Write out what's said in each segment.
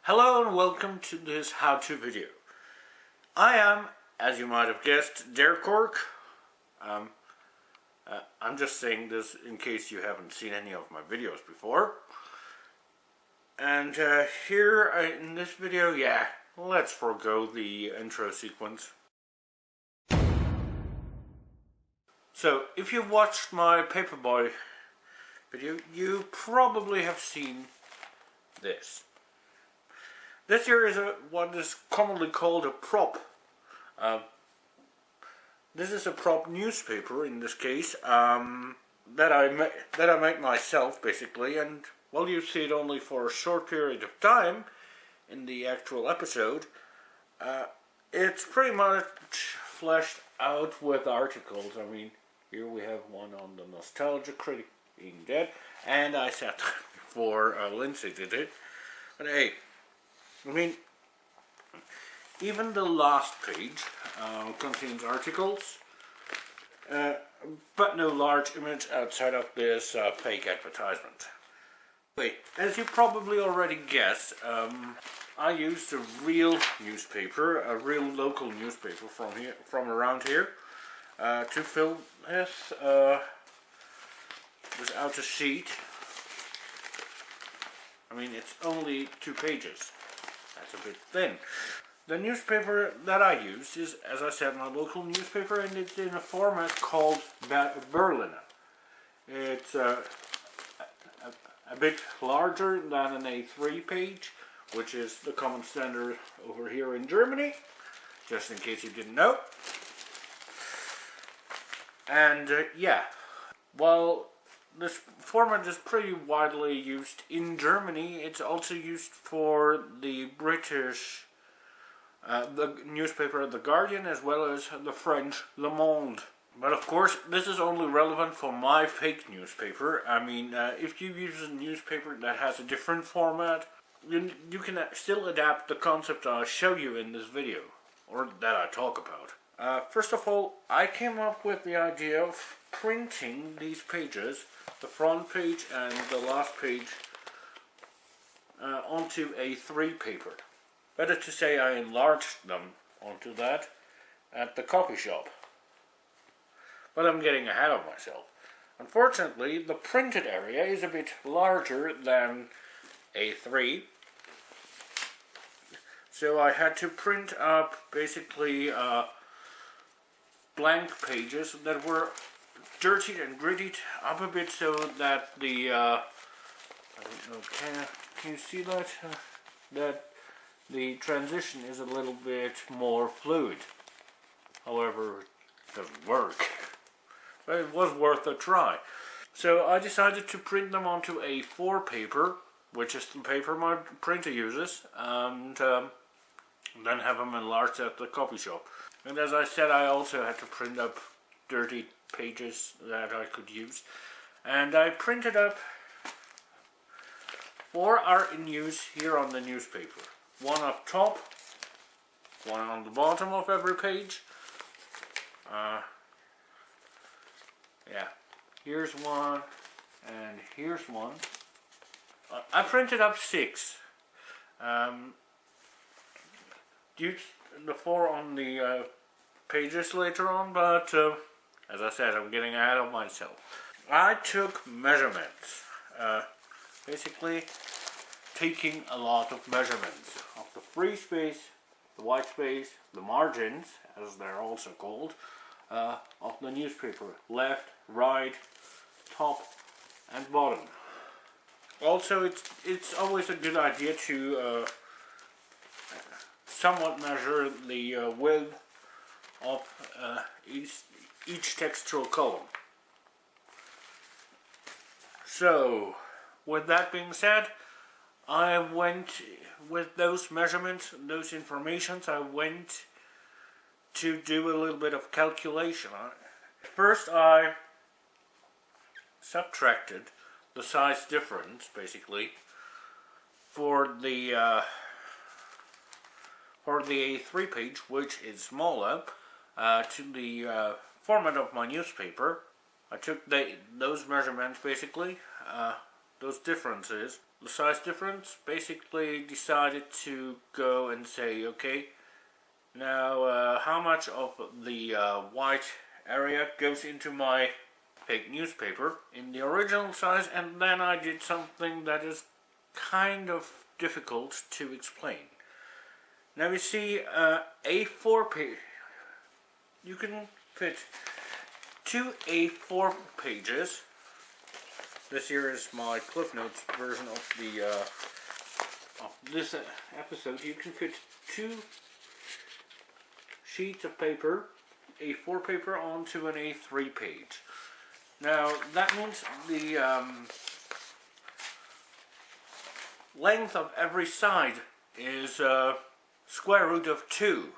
Hello and welcome to this how-to video. I am, as you might have guessed, RetroKork. I'm just saying this in case you haven't seen any of my videos before. And here in this video, let's forego the intro sequence. So, if you've watched my Paperboy video, you probably have seen this. This here is what is commonly called a prop. This is a prop newspaper in this case that I make myself basically, and while you see it only for a short period of time in the actual episode, it's pretty much fleshed out with articles. I mean, here we have one on the nostalgia critic being dead, and I said that before Lindsay did it. But hey, I mean, even the last page contains articles, but no large image outside of this fake advertisement. Wait, as you probably already guessed, I used a real newspaper, a real local newspaper from around here, to film this without a sheet. I mean, it's only 2 pages. That's a bit thin. The newspaper that I use is, as I said, my local newspaper, and it's in a format called Berliner. It's a bit larger than an A3 page, which is the common standard over here in Germany, just in case you didn't know. And while this format is pretty widely used in Germany, it's also used for the British the newspaper The Guardian, as well as the French Le Monde. But of course, this is only relevant for my fake newspaper. I mean, if you use a newspaper that has a different format, you can still adapt the concept I'll show you in this video, or that I talk about. First of all, I came up with the idea of printing these pages, the front page and the last page, onto A3 paper. Better to say, I enlarged them onto that at the copy shop. But I'm getting ahead of myself. Unfortunately, the printed area is a bit larger than A3. So I had to print up basically blank pages that were dirtied and grittied up a bit so that the I don't know, can you see that? That the transition is a little bit more fluid. However, it doesn't work. But it was worth a try. So I decided to print them onto A4 paper, which is the paper my printer uses, and then have them enlarged at the copy shop. And as I said, I also had to print up dirty pages that I could use. And I printed up 4 are in use here on the newspaper. 1 up top, 1 on the bottom of every page. Here's 1, and here's 1. I printed up 6. Due to the 4 on the pages later on, but as I said, I'm getting ahead of myself. I took measurements, basically taking a lot of measurements of the free space, the white space, the margins, as they're also called, of the newspaper, left, right, top and bottom. Also, it's always a good idea to somewhat measure the width of each textual column. So, with that being said, I went with those measurements, those informations, I went to do a little bit of calculation. First, I subtracted the size difference, basically, for the A3 page, which is smaller, to the format of my newspaper. I took those measurements, basically, those differences, the size difference, basically decided to go and say, okay, now how much of the white area goes into my fake newspaper in the original size, and then I did something that is kind of difficult to explain. Now you see A4 page, you can fit 2 A4 pages. This here is my Cliff Notes version of the of this episode. You can fit 2 sheets of paper, A4 paper, onto an A3 page. Now that means the length of every side is square root of 2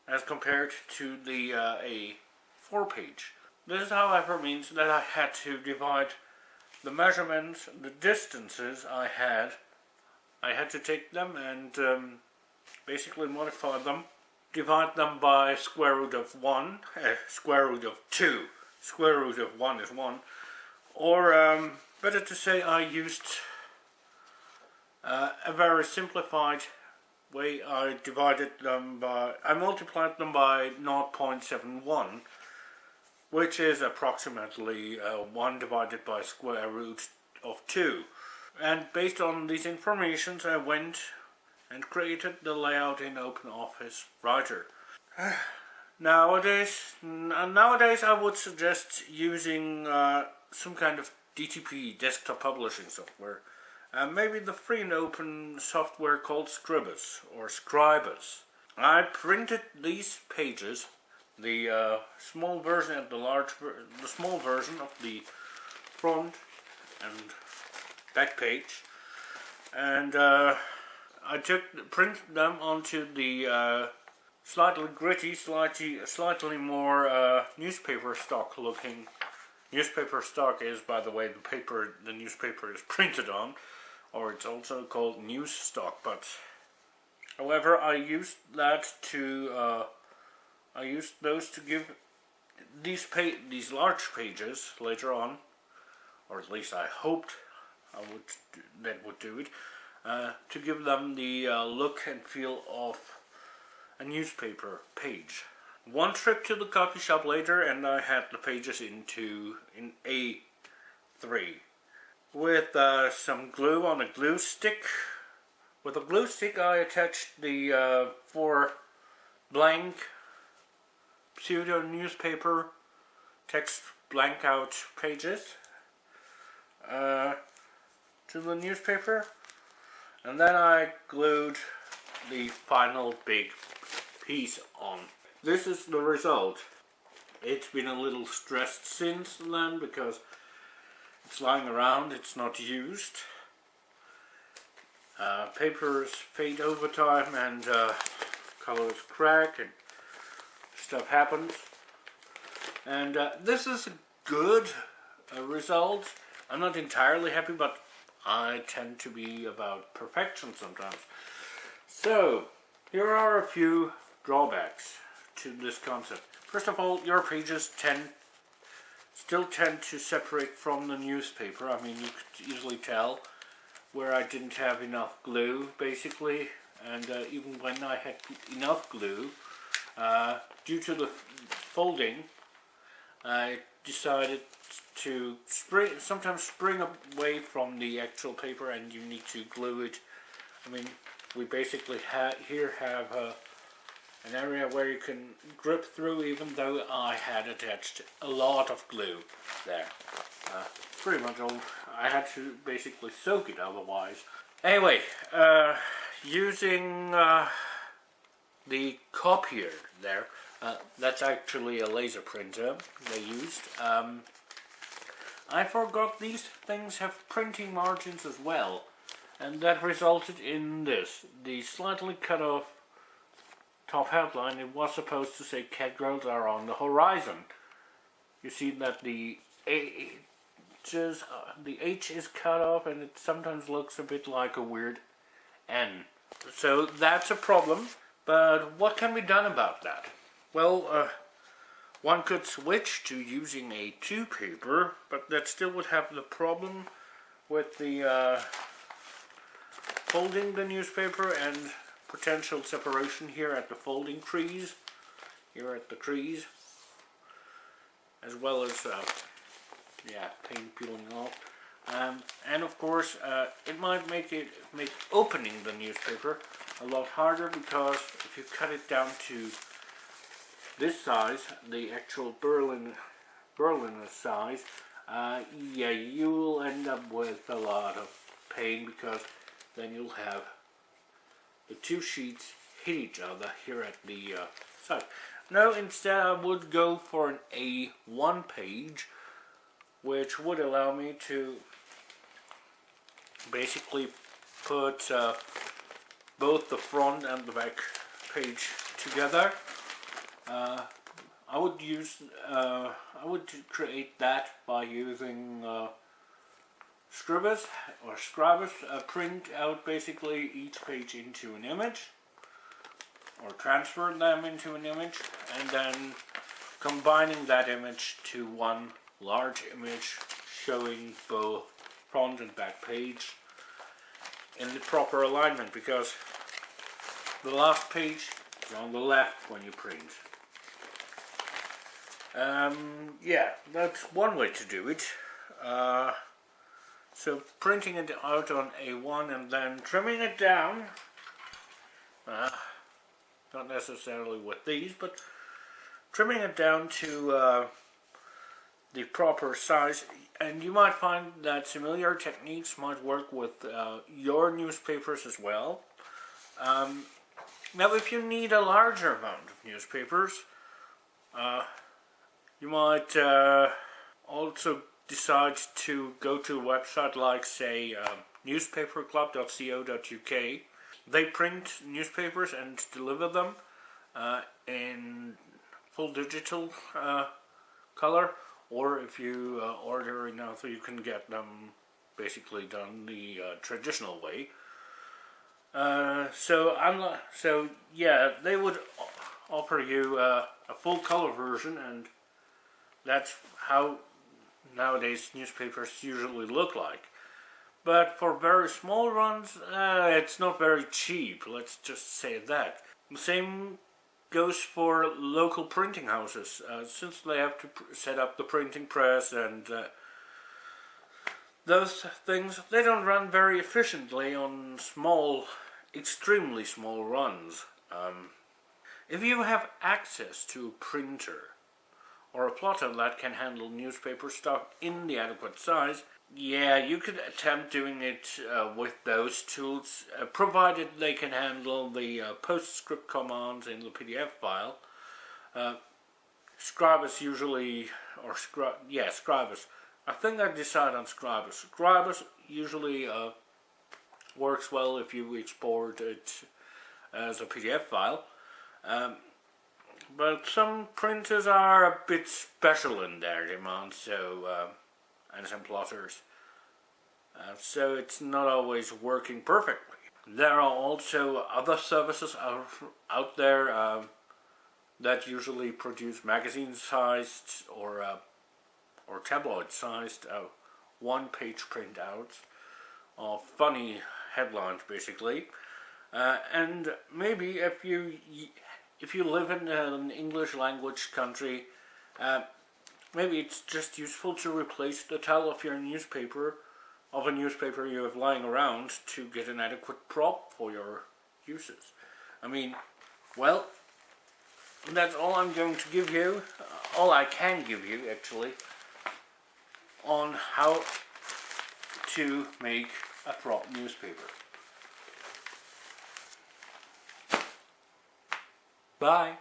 as compared to the A4 page. This, however, means that I had to divide the measurements, the distances I had to take them and basically modify them, divide them by square root of 1, square root of 2, square root of 1 is 1, or better to say, I used a very simplified way. I multiplied them by 0.71, which is approximately 1 divided by square root of 2. And based on these informations, I went and created the layout in OpenOffice Writer. Nowadays I would suggest using some kind of DTP, desktop publishing software. Maybe the free and open software called Scribus. I printed these pages, the small version and the small version of the front and back page, and I printed them onto the slightly gritty, slightly more newspaper stock looking. Newspaper stock is, by the way, the paper the newspaper is printed on, or it's also called news stock. But however, I used those to give these large pages later on, or at least I hoped that would do it, to give them the look and feel of a newspaper page. One trip to the coffee shop later, and I had the pages in A3 with some glue on a glue stick. With a glue stick, I attached the 4 blank pseudo newspaper text blank out pages to the newspaper, and then I glued the final big piece on. This is the result. It's been a little stressed since then because it's lying around, it's not used. Papers fade over time and colors crack and stuff happens. And this is a good result. I'm not entirely happy, but I tend to be about perfection sometimes. So, here are a few drawbacks to this concept. First of all, your pages still tend to separate from the newspaper. I mean, you could easily tell where I didn't have enough glue, basically, and even when I had enough glue, due to the folding, I decided to sometimes spring away from the actual paper, and you need to glue it. I mean, we basically here have an area where you can grip through, even though I had attached a lot of glue there. Pretty much all. I had to basically soak it otherwise. Anyway, using the copier there, that's actually a laser printer they used. I forgot these things have printing margins as well, and that resulted in this. The slightly cut off top outline, it was supposed to say cat girls are on the horizon. You see that the H is cut off, and it sometimes looks a bit like a weird N. So that's a problem, but what can be done about that? Well, one could switch to using A2 paper, but that still would have the problem with the folding the newspaper and potential separation here at the folding crease, as well as paint peeling off. And of course, it might make opening the newspaper a lot harder, because if you cut it down to this size, the actual Berliner size, you'll end up with a lot of pain, because then you'll have the two sheets hit each other here at the side. No, instead I would go for an A1 page, which would allow me to basically put both the front and the back page together. I would create that by using scribers, print out basically each page into an image, or transfer them into an image, and then combining that image to one large image showing both front and back page in the proper alignment, because the last page is on the left when you print. Yeah, that's one way to do it. So printing it out on A1 and then trimming it down, not necessarily with these, but trimming it down to the proper size. And you might find that similar techniques might work with your newspapers as well. Now, if you need a larger amount of newspapers, you might also decide to go to a website like, say, newspaperclub.co.uk. They print newspapers and deliver them in full digital color, or if you order enough, you can get them basically done the traditional way. So yeah, they would offer you a full color version, and that's how nowadays newspapers usually look like. But for very small runs, it's not very cheap, let's just say that. The same goes for local printing houses, since they have to set up the printing press and those things. They don't run very efficiently on small, extremely small runs. If you have access to a printer or a plotter that can handle newspaper stock in the adequate size, yeah, you could attempt doing it with those tools, provided they can handle the PostScript commands in the PDF file. Scribus usually, or Scribus. I think I'd decide on Scribus. Scribus usually works well if you export it as a PDF file. But some printers are a bit special in their demands, so and some plotters, so it's not always working perfectly. There are also other services out there that usually produce magazine-sized or tabloid-sized one-page printouts of funny headlines, basically. And maybe if you live in an English language country, maybe it's just useful to replace the title of your newspaper, of a newspaper you have lying around, to get an adequate prop for your uses. I mean, well, that's all I'm going to give you, all I can give you actually, on how to make a prop newspaper. Bye.